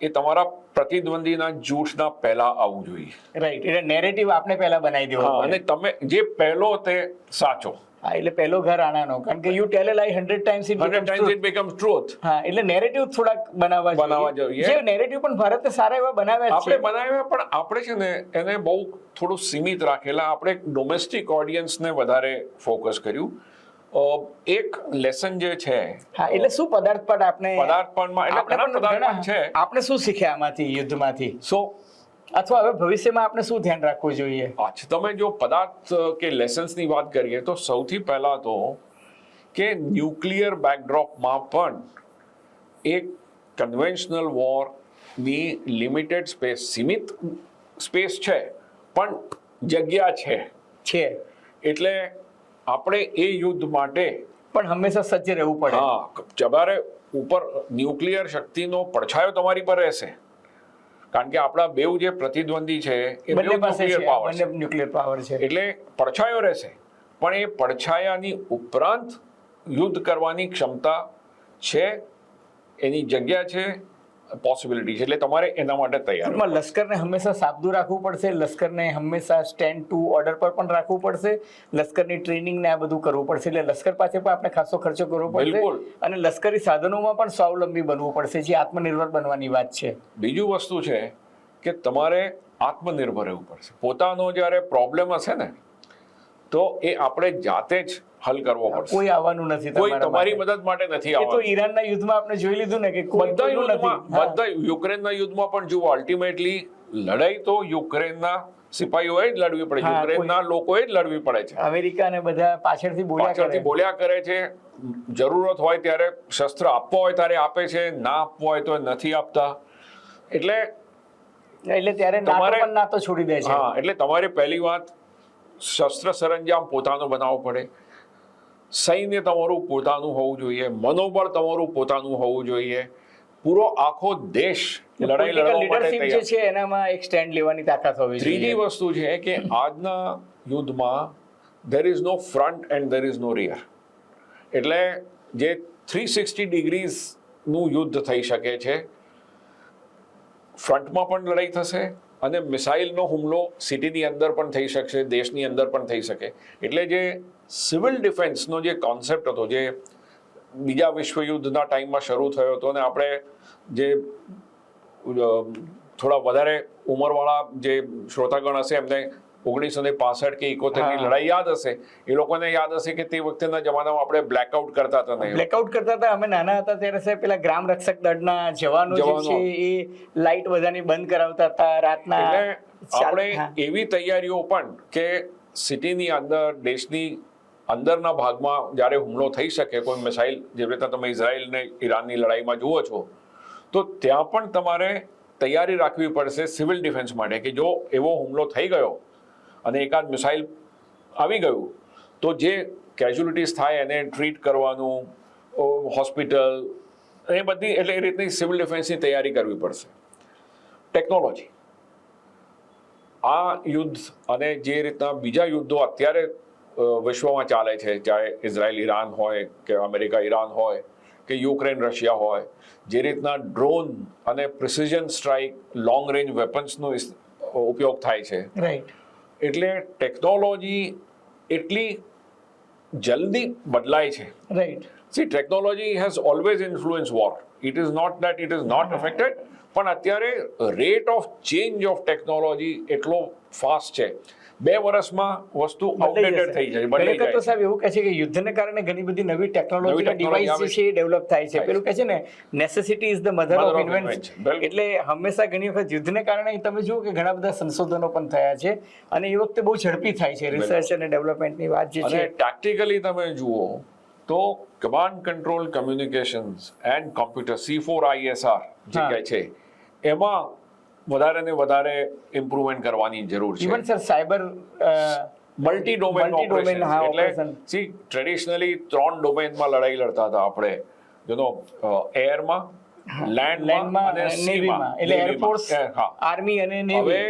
[SPEAKER 2] એ તમારા પ્રતિદ્વંદીના જૂઠના પહેલા આવવું જોઈએ.
[SPEAKER 1] રાઈટ, એટલે નેરેટિવ આપણે પહેલા બનાવી દેવો
[SPEAKER 2] હા,
[SPEAKER 1] પડે.
[SPEAKER 2] અને તમે જે પહેલો તે સાચો.
[SPEAKER 1] હા, એટલે પહેલો ઘર આણાનો, કારણ કે યુ ટેલ અ લાઈ 100 times it
[SPEAKER 2] 100
[SPEAKER 1] becomes
[SPEAKER 2] times
[SPEAKER 1] truth.
[SPEAKER 2] it becomes truth.
[SPEAKER 1] હા, એટલે નેરેટિવ થોડાક બનાવવા
[SPEAKER 2] જોઈએ.
[SPEAKER 1] જે નેરેટિવ પણ ભારતે સારા એવા બનાવ્યા
[SPEAKER 2] આપણે
[SPEAKER 1] છે.
[SPEAKER 2] બનાવ્યા, પણ આપણે છે ને એને બહુ થોડું સીમિત રાખેલા. આપણે ડોમેસ્ટિક ઓડિયન્સને વધારે ફોકસ કર્યું. એક લેસન જે છે
[SPEAKER 1] હા, એટલે શું પદાર્થપટ આપણે
[SPEAKER 2] પદાર્થપણમાં, એટલે ઘણા પદાર્થપણ છે.
[SPEAKER 1] આપણે શું શીખ્યા આમાંથી, યુદ્ધમાંથી,
[SPEAKER 2] સો
[SPEAKER 1] અથવા હવે ભવિષ્યમાં આપણે શું ધ્યાન રાખવું જોઈએ?
[SPEAKER 2] આજ તમે જો પદાર્થ કે લેસન્સની વાત કરીએ તો સૌથી પહેલા તો કે ન્યુક્લિયર બેકડ્રોપમાં પણ એક કન્વેન્શનલ વોરની લિમિટેડ સ્પેસ, સીમિત સ્પેસ છે, પણ જગ્યા છે. એટલે આપણે એ યુદ્ધ માટે
[SPEAKER 1] પણ હંમેશા સજ્જ રહેવું પડે.
[SPEAKER 2] હા, તમારે ઉપર ન્યુક્લિયર શક્તિનો પડછાયો તમારી પર રહેશે, કારણ કે આપણા બેઉ જે પ્રતિદ્વંદી છે એ
[SPEAKER 1] બંને
[SPEAKER 2] બેઉ
[SPEAKER 1] પાસે છે,
[SPEAKER 2] ન્યુક્લિયર પાવર છે.
[SPEAKER 1] બંને ન્યુક્લિયર પાવર છે.
[SPEAKER 2] એટલે પડછાયો રહેશે, પણ એ પડછાયાની ઉપરાંત યુદ્ધ કરવાની ક્ષમતા છે, એની જગ્યા છે, પોસિબિલિટી છે. એટલે તમારે એના માટે તૈયાર
[SPEAKER 1] ટૂંકમાં લશ્કરને હંમેશા સાબદું રાખવું પડશે, લશ્કરને હંમેશા સ્ટેન્ડ ટુ ઓર્ડર પર પણ રાખવું પડશે, લશ્કરની ટ્રેનિંગ ને આ બધું કરવું પડશે. એટલે લશ્કર પાસે પણ આપણે ખાસો ખર્ચો કરવો પડશે,
[SPEAKER 2] બિલકુલ.
[SPEAKER 1] અને લશ્કરી સાધનોમાં પણ સ્વાવલંબી બનવું પડશે, જે આત્મનિર્ભર બનવાની વાત છે.
[SPEAKER 2] બીજું વસ્તુ છે કે તમારે આત્મનિર્ભર રહેવું પડશે. પોતાનો જ્યારે પ્રોબ્લેમ હશે ને તો એ આપણે જાતે જ હલ કરવો પડશે.
[SPEAKER 1] કોઈ આવવાનું નથી,
[SPEAKER 2] કોઈ
[SPEAKER 1] તમારા
[SPEAKER 2] તમારી
[SPEAKER 1] માટે.
[SPEAKER 2] મદદ માટે નથી
[SPEAKER 1] એ તો
[SPEAKER 2] આવવાનું.
[SPEAKER 1] ઈરાનના યુદ્ધમાં આપણે જોઈ લીધું ને કે કોઈ
[SPEAKER 2] બધા
[SPEAKER 1] પેલું
[SPEAKER 2] યુદ્ધમાં,
[SPEAKER 1] નથી. હા.
[SPEAKER 2] બધા યુક્રેનના યુદ્ધમાં પણ જુઓ, અલ્ટિમેટલી લડાઈ તો યુક્રેનના સિપાહીઓએ જ લડવી પડે,
[SPEAKER 1] હા,
[SPEAKER 2] યુક્રેનના લોકોએ જ લડવી પડે છે.
[SPEAKER 1] અમેરિકા અને બધા પાછળથી
[SPEAKER 2] પાછળથી બોલ્યા કરે છે. જરૂરત હોય ત્યારે શસ્ત્ર આપવા હોય ત્યારે આપે છે, ના આપવા હોય તો નથી આપતા. એટલે
[SPEAKER 1] ત્યારે નાટો
[SPEAKER 2] તમારે-
[SPEAKER 1] પણ નાતો છોડી દે છે.
[SPEAKER 2] હા, એટલે તમારે પહેલી વાત શસ્ત્ર સરંજામ પોતાનો બનાવવો પડે, સૈન્ય તમારું પોતાનું હોવું જોઈએ, મનોબળ તમારું પોતાનું હોવું જોઈએ, પૂરો આખો દેશ લડાઈ
[SPEAKER 1] Political
[SPEAKER 2] લડવા માટે
[SPEAKER 1] leadership જે
[SPEAKER 2] તૈયાર.
[SPEAKER 1] છે એનામાં એક સ્ટેન્ડ લેવાની તાકાત હોવી
[SPEAKER 2] ત્રીજી
[SPEAKER 1] જોઈએ.
[SPEAKER 2] વસ્તુ છે કે આજના યુદ્ધમાં there is no front and there is no rear. એટલે જે 360 ડિગ્રીઝનું યુદ્ધ થઈ શકે છે, ફ્રન્ટમાં પણ લડાઈ થશે અને મિસાઇલનો હુમલો સિટીની અંદર પણ થઈ શકશે, દેશની અંદર પણ થઈ શકે. એટલે જે સિવિલ ડિફેન્સનો જે કોન્સેપ્ટ હતો, જે બીજા વિશ્વયુદ્ધના ટાઈમમાં શરૂ થયો હતો, અને આપણે જે થોડા વધારે ઉંમરવાળા જે શ્રોતાગણ હશે એમને 1965 કે 71 ની લડાઈ યાદ હશે. એ લોકોને યાદ હશે કે તે વખતેના જમાનામાં આપણે બ્લેકઆઉટ કરતા હતા ને.
[SPEAKER 1] બ્લેકઆઉટ કરતા હતા. અમે નાના હતા ત્યારે સાહેબ પેલા ગ્રામ રક્ષક દળના જવાનો જે છે એ લાઇટ બધાની બંધ કરાવતા હતા રાતના.
[SPEAKER 2] એટલે આપણે એવી તૈયારીઓ પણ કે સિટીની અંદર, દેશની અંદરના ભાગમાં જ્યારે હુમલો થઈ શકે, કોઈ મિસાઇલ, જેવી રીતે તમે ઇઝરાયલ ને ઈરાનની લડાઈમાં જુઓ છો, તો ત્યાં પણ તમારે તૈયારી રાખવી પડશે સિવિલ ડિફેન્સ માટે, કે જો એવો હુમલો થઈ ગયો અને એકાદ મિસાઇલ આવી ગયું તો જે કેઝ્યુલિટીઝ થાય એને ટ્રીટ કરવાનું, હોસ્પિટલ, એ બધી, એટલે એ રીતની સિવિલ ડિફેન્સની તૈયારી કરવી પડશે. ટેકનોલોજી, આ યુદ્ધ અને જે રીતના બીજા યુદ્ધો અત્યારે વિશ્વમાં ચાલે છે, ચાહે ઇઝરાયલ ઈરાન હોય કે અમેરિકા ઈરાન હોય કે યુક્રેન રશિયા હોય, જે રીતના ડ્રોન અને પ્રિસિઝન સ્ટ્રાઇક, લોંગ રેન્જ વેપન્સનો ઉપયોગ થાય છે,
[SPEAKER 1] રાઈટ,
[SPEAKER 2] એટલે ટેકનોલોજી એટલી જલ્દી બદલાય છે.
[SPEAKER 1] Right.
[SPEAKER 2] See, technology has always influenced war. It is not that it is not affected, પણ અત્યારે rate of change of technology એટલો ફાસ્ટ છે. 2 વર્ષમાં વસ્તુ આઉટડેટેડ થઈ જાય, બદલાઈ
[SPEAKER 1] ખરેખર તો
[SPEAKER 2] જાય.
[SPEAKER 1] સાહેબ એવું કહે છે કે યુદ્ધને કારણે ઘણી બધી નવી ટેકનોલોજી ડિવાઇસ
[SPEAKER 2] આવે
[SPEAKER 1] જે છે એ ડેવલપ થાય છે. પેલું કહે છે ને necessity is the mother
[SPEAKER 2] Mother
[SPEAKER 1] of
[SPEAKER 2] of
[SPEAKER 1] invention.
[SPEAKER 2] invention. બિલકુલ.
[SPEAKER 1] એટલે હંમેશા ઘણી વખત યુદ્ધને કારણે તમે જુઓ કે ઘણા બધા સંશોધનો પણ થયા છે અને એ વખતે બહુ ઝડપી થાય છે રિસર્ચ અને ડેવલપમેન્ટની વાત જે
[SPEAKER 2] અને
[SPEAKER 1] છે.
[SPEAKER 2] ટેક્ટિકલી તમે જુઓ તો command control communications and computer C4ISR જે
[SPEAKER 1] હા.
[SPEAKER 2] કહે છે એમાં વધારે ને વધારે ઇમ્પ્રુવમેન્ટ કરવાની જરૂર છે.
[SPEAKER 1] Even sir cyber
[SPEAKER 2] multi domain
[SPEAKER 1] Multi-domain, હા, operation.
[SPEAKER 2] સી ટ્રેડિશનલી 3 ડોમેનમાં લડાઈ લડતા હતા આપણે, એરમાં, લેન્ડમાં અને સીમાં.
[SPEAKER 1] એટલે એરફોર્સ,
[SPEAKER 2] હા.
[SPEAKER 1] આર્મી અને
[SPEAKER 2] હવે
[SPEAKER 1] navy.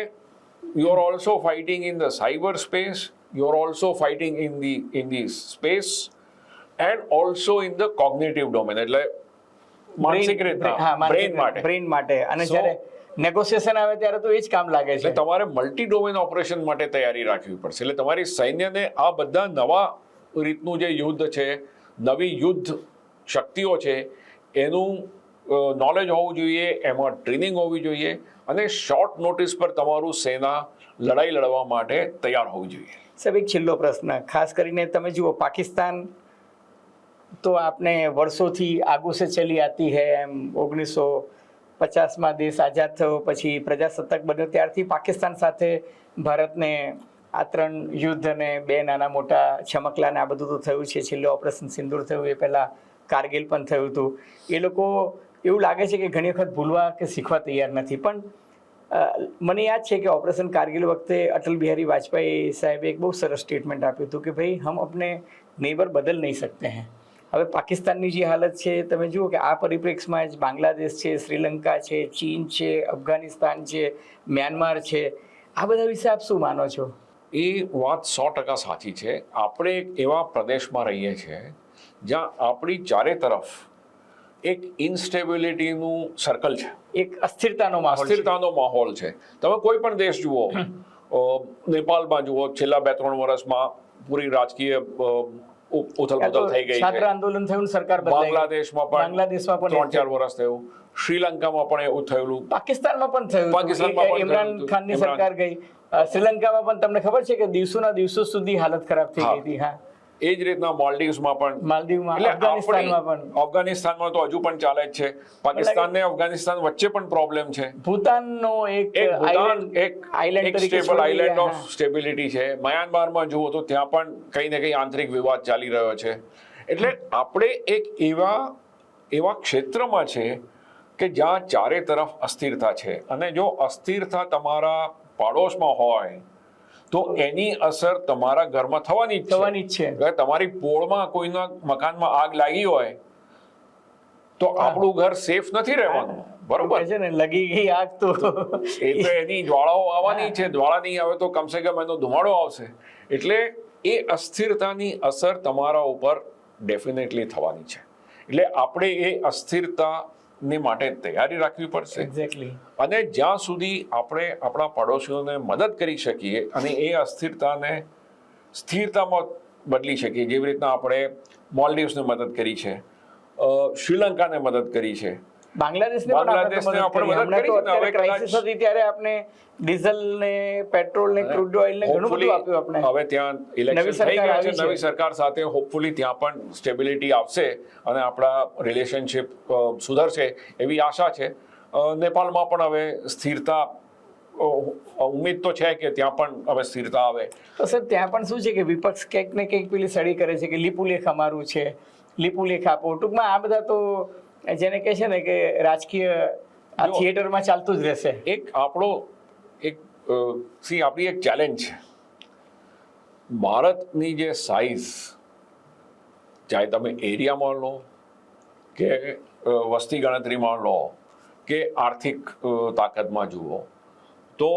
[SPEAKER 2] You are also fighting in the cyber space, you are also fighting in the space and also in the cognitive domain, એટલે માનસિક રીતના બ્રેન માટે.
[SPEAKER 1] અને
[SPEAKER 2] So,
[SPEAKER 1] જ્યારે નેગોશિએશન આવે ત્યારે તો એ જ કામ લાગે
[SPEAKER 2] એટલે
[SPEAKER 1] છે.
[SPEAKER 2] તમારે મલ્ટી ડોમેન ઓપરેશન માટે તૈયારી રાખવી પડશે. એટલે તમારી સૈન્યને આ બધા નવા રીતનું જે યુદ્ધ છે, નવી યુદ્ધ શક્તિઓ છે, એનું નોલેજ હોવું જોઈએ, એમાં ટ્રેનિંગ હોવી જોઈએ અને શોર્ટ નોટિસ પર તમારું સેના લડાઈ લડવા માટે તૈયાર હોવું જોઈએ.
[SPEAKER 1] સાહેબ એક છેલ્લો પ્રશ્ન, ખાસ કરીને તમે જુઓ પાકિસ્તાન તો આપને વર્ષોથી આગુ સે ચલી આતી હૈ. એમ 1950માં દેશ આઝાદ થયો, પછી પ્રજાસત્તાક બન્યો, ત્યારથી પાકિસ્તાન સાથે ભારતને આ 3 યુદ્ધ અને 2 નાના મોટા છમકલા ને આ બધું તો થયું છે. છેલ્લે ઓપરેશન સિંદૂર થયું, એ પહેલાં કારગિલ પણ થયું હતું. એ લોકો એવું લાગે છે કે ઘણી વખત ભૂલવા કે શીખવા તૈયાર નથી. પણ મને યાદ છે કે ઓપરેશન કારગિલ વખતે અટલ બિહારી વાજપેયી સાહેબે એક બહુ સરસ સ્ટેટમેન્ટ આપ્યું હતું કે ભાઈ હમ અપને નેબર બદલ નહીં सकते हैं. હવે પાકિસ્તાનની જે હાલત છે તમે જુઓ કે આ પરિપ્રેક્ષમાં જ બાંગ્લાદેશ છે, શ્રીલંકા છે, ચીન છે, અફઘાનિસ્તાન છે, મ્યાનમાર છે, આ બધા વિશે આપ શું માનો છો?
[SPEAKER 2] એ વાત 100% સાચી છે. આપણે એક એવા પ્રદેશમાં રહીએ છીએ જ્યાં આપણી ચારે તરફ એક ઇન્સ્ટેબિલિટીનું સર્કલ છે,
[SPEAKER 1] એક અસ્થિરતાનો માહોલ છે.
[SPEAKER 2] અસ્થિરતાનો માહોલ છે. તમે કોઈ પણ દેશ જુઓ, નેપાળમાં જુઓ, છેલ્લા 2-3 વર્ષમાં પૂરી રાજકીય ઉથલપુથલ થઈ ગઈ
[SPEAKER 1] છાત્ર
[SPEAKER 2] છે.
[SPEAKER 1] આંદોલન થયું, સરકાર બદલાઈ ગઈ.
[SPEAKER 2] બાંગ્લાદેશમાં પણ 3-4 વર્ષ થયું. શ્રીલંકામાં પણ એવું થયેલું.
[SPEAKER 1] પાકિસ્તાનમાં પણ થયું.
[SPEAKER 2] પાકિસ્તાનમાં પણ
[SPEAKER 1] ઇમરાન
[SPEAKER 2] થયું.
[SPEAKER 1] ખાનની
[SPEAKER 2] ઇમરાન.
[SPEAKER 1] સરકાર ગઈ. શ્રીલંકામાં પણ તમને ખબર છે કે દિવસોના દિવસો સુધી હાલત ખરાબ થઈ ગઈ હતી. હા,
[SPEAKER 2] એ જ રીતના મોલ્ડીવ્સમાં પણ,
[SPEAKER 1] માલદીવમાં,
[SPEAKER 2] એટલે
[SPEAKER 1] અફઘાનિસ્તાનમાં પણ.
[SPEAKER 2] અફઘાનિસ્તાનમાં તો હજુ પણ ચાલે જ છે. પાકિસ્તાન ને અફઘાનિસ્તાન વચ્ચે પણ પ્રોબ્લેમ છે.
[SPEAKER 1] ભૂતાનનો એક
[SPEAKER 2] ભૂતાન
[SPEAKER 1] આઇલેન્ડ
[SPEAKER 2] એક
[SPEAKER 1] તરીકે
[SPEAKER 2] સ્ટેબલ આઇલેન્ડ ઓફ
[SPEAKER 1] હા.
[SPEAKER 2] સ્ટેબિલિટી છે. મ્યાનમારમાં જુઓ તો ત્યાં પણ કંઈ ને કંઈ આંતરિક વિવાદ ચાલી રહ્યો છે. એટલે આપણે એક એવા ક્ષેત્રમાં છે કે જ્યાં ચારે તરફ અસ્થિરતા છે, અને જો અસ્થિરતા તમારા પાડોશમાં હોય તો એની અસર તમારા ઘરમાં થવાની જ
[SPEAKER 1] થવાની જ છે.
[SPEAKER 2] અગર તમારી પોળમાં કોઈના મકાનમાં આગ લાગી હોય તો આપણું ઘર સેફ નથી રહેવાનું, બરોબર?
[SPEAKER 1] કહે છે ને લગી ગઈ આગ તો
[SPEAKER 2] એ તો એની જ્વાળાઓ આવવાની છે. જ્વાળા નહીં આવે તો કમસે કમ એનો ધુમાડો આવશે. એટલે એ અસ્થિરતાની અસર તમારા ઉપર ડેફિનેટલી થવાની છે. એટલે આપણે એ અસ્થિરતાની માટે તૈયારી રાખવી પડશે.
[SPEAKER 1] એક્ઝેક્ટલી.
[SPEAKER 2] અને જ્યાં સુધી આપણે આપણા પડોશીઓને મદદ કરી શકીએ અને એ અસ્થિરતાને સ્થિરતામાં બદલી શકીએ, જેવી રીતના આપણે મોલ્ડીવ્સને મદદ કરી છે, શ્રીલંકાને મદદ કરી છે,
[SPEAKER 1] બાંગ્લાદેશને
[SPEAKER 2] બાંગ્લાદેશને આપણે મદદ કરી છે ને. હવે
[SPEAKER 1] ક્રાઇસિસ હતી ત્યારે આપણે ડીઝલ ને પેટ્રોલ ને ક્રૂડ ઓઇલ ને ઘણું બધું આપ્યું આપણે.
[SPEAKER 2] હવે ત્યાં
[SPEAKER 1] નવી
[SPEAKER 2] ઇલેક્શન થઈ
[SPEAKER 1] સરકાર
[SPEAKER 2] ગયા છે.
[SPEAKER 1] આવી છે.
[SPEAKER 2] નવી સરકાર સાથે હોપફુલી ત્યાં પણ સ્ટેબિલિટી આવશે અને આપણા રિલેશનશિપ સુધરશે એવી આશા છે. નેપાળમાં પણ હવે સ્થિરતા, ઉમ્મીદ તો છે કે ત્યાં પણ હવે સ્થિરતા આવે.
[SPEAKER 1] તો સર ત્યાં પણ શું છે કે વિપક્ષ કંઈક ને કંઈક પેલી સડી કરે છે કે લીપુલેખ અમારું છે, લીપુલેખ આપો. ટૂંકમાં આ બધા તો જેને કહે છે ને કે રાજકીય આ
[SPEAKER 2] જો,
[SPEAKER 1] થિયેટરમાં ચાલતું જ રહેશે.
[SPEAKER 2] આપણી એક ચેલેન્જ છે. ભારતની જે સાઇઝ, ચાહે તમે એરિયામાં લો કે વસ્તી ગણતરીમાં લો કે આર્થિક તાકાતમાં જુઓ તો,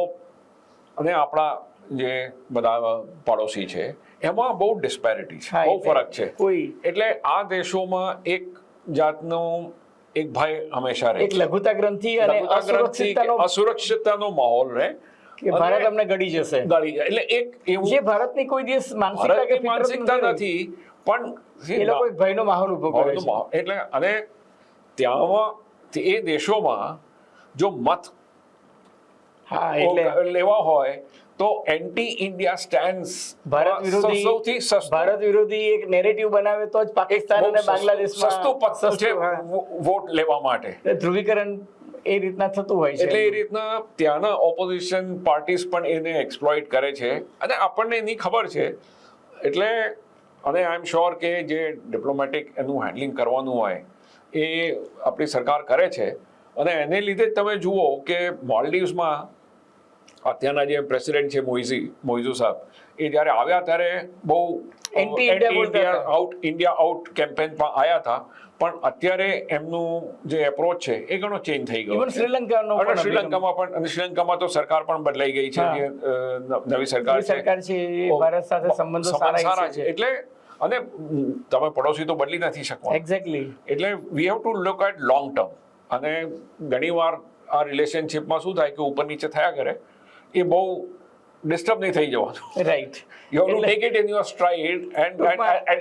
[SPEAKER 2] અને આપણા જે બધા પડોશી છે એમાં બહુ ડિસ્પેરિટી છે,
[SPEAKER 1] હા,
[SPEAKER 2] બહુ
[SPEAKER 1] એટલે
[SPEAKER 2] ફરક છે. એટલે આ દેશોમાં એક જાતનો એક ભય હંમેશા રહે
[SPEAKER 1] એક લઘુતા ગ્રંથિ અને
[SPEAKER 2] અસુરક્ષિતતાનો માહોલ રહે
[SPEAKER 1] કે ભારત અમને ગળી જશે.
[SPEAKER 2] ગળી જાય. એટલે એક એવું
[SPEAKER 1] જે ભારતની કોઈ દિવસ માનસિકતા કે
[SPEAKER 2] ભારતની માનસિકતા નથી, પણ
[SPEAKER 1] એ લોકો એક ભયનો માહોલ ઉભો કરે છે.
[SPEAKER 2] એટલે અને ત્યાંમાં એ દેશોમાં જો મત
[SPEAKER 1] હા, એટલે
[SPEAKER 2] લેવા હોય તો એન્ટી ઇન્ડિયા સ્ટેન્ડ્સ
[SPEAKER 1] ભારત વિરોધી
[SPEAKER 2] સૌથી સસ્તું
[SPEAKER 1] ભારત વિરોધી એક નેરેટિવ બનાવે તો જ પાકિસ્તાન અને બાંગ્લાદેશમાં
[SPEAKER 2] સસ્તું પત્તું છે
[SPEAKER 1] હા.
[SPEAKER 2] વોટ લેવા માટે.
[SPEAKER 1] એટલે ધ્રુવીકરણ એ રીતના થતું હોય છે.
[SPEAKER 2] એટલે એ રીતના ત્યાંના ઓપોઝિશન પાર્ટીઝ પણ એને એક્સપ્લોઇટ કરે છે અને આપણને એની ખબર છે. એટલે અને આઈ એમ શ્યોર કે જે ડિપ્લોમેટિક એનું હેન્ડલિંગ કરવાનું હોય એ આપણી સરકાર કરે છે. અને એને લીધે જ તમે જુઓ કે મોલ્ડીવ્સમાં અત્યારના જે પ્રેસિડેન્ટ છે મોઇઝુ સાહેબ એ જ્યારે આવ્યા ત્યારે બહુ ઇન્ડિયા આઉટ કેમ્પેનમાં આવ્યા હતા, પણ અત્યારે એમનું જે એપ્રોચ છે એ ઘણો ચેન્જ થઈ ગયો.
[SPEAKER 1] Even શ્રીલંકાનો
[SPEAKER 2] અને
[SPEAKER 1] પણ
[SPEAKER 2] શ્રીલંકામાં પણ અને શ્રીલંકામાં તો સરકાર પણ બદલાઈ ગઈ છે. જે નવી સરકાર
[SPEAKER 1] છે એ ભારત સાથે સંબંધો સારા છે.
[SPEAKER 2] એટલે અને તમે પડોશી તો બદલી નથી શકો.
[SPEAKER 1] એક્ઝેક્ટલી.
[SPEAKER 2] એટલે we have to look at long term. અને ઘણીવાર આ રિલેશનશિપમાં શું થાય કે ઉપર નીચે થયા કરે, એ બહુ ડિસ્ટર્બ નહીં થઈ જવાનું.
[SPEAKER 1] Right.
[SPEAKER 2] You have to take it in your stride and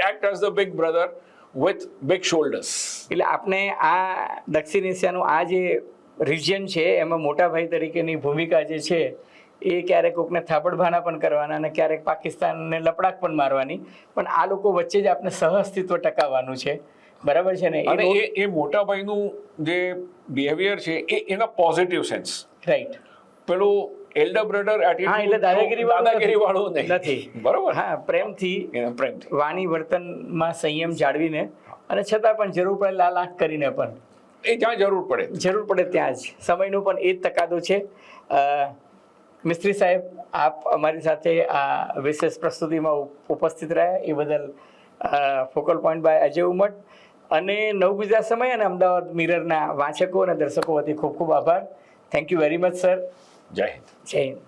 [SPEAKER 2] act as the big brother with big shoulders.
[SPEAKER 1] એટલે આપણે આ દક્ષિણ એશિયાનું આ જે રિજિયન છે એમાં મોટા ભાઈ તરીકેની ભૂમિકા જે છે એ ક્યારેક કોકને થાપડભાના પણ કરવાના અને ક્યારેક પાકિસ્તાનને લપડાક પણ મારવાની, પણ આ લોકો વચ્ચે જ આપણે સહઅસ્તિત્વ ટકાવવાનું છે. બરાબર છે ને?
[SPEAKER 2] અને એ મોટા ભાઈનું જે બિહેવિયર છે એ એના પોઝિટિવ સેન્સ.
[SPEAKER 1] રાઈટ.
[SPEAKER 2] પેલું એલ્ડર બ્રધર
[SPEAKER 1] હા, એટલે
[SPEAKER 2] દાદાગીરી વાળું
[SPEAKER 1] નથી.
[SPEAKER 2] બરોબર.
[SPEAKER 1] હા, પ્રેમથી વાણી વર્તનમાં સંયમ જાળવીને અને છતાં પણ જરૂર પડે લાલ આંખ કરીને પણ
[SPEAKER 2] એ જ્યાં જરૂર પડે
[SPEAKER 1] ત્યાં જ સમયનું પણ એ જ તકાદો છે. મિસ્ત્રી સાહેબ, આપ અમારી સાથે આ વિશેષ પ્રસ્તુતિમાં ઉપસ્થિત રહ્યા એ બદલ focal point by Ajay Umat અને નવ ગુજરાત સમય અને અમદાવાદ મિરરના વાંચકો અને દર્શકો વતી ખૂબ ખૂબ આભાર. Thank you very much sir.
[SPEAKER 2] જય હિન્દ.
[SPEAKER 1] જય હિન્દ.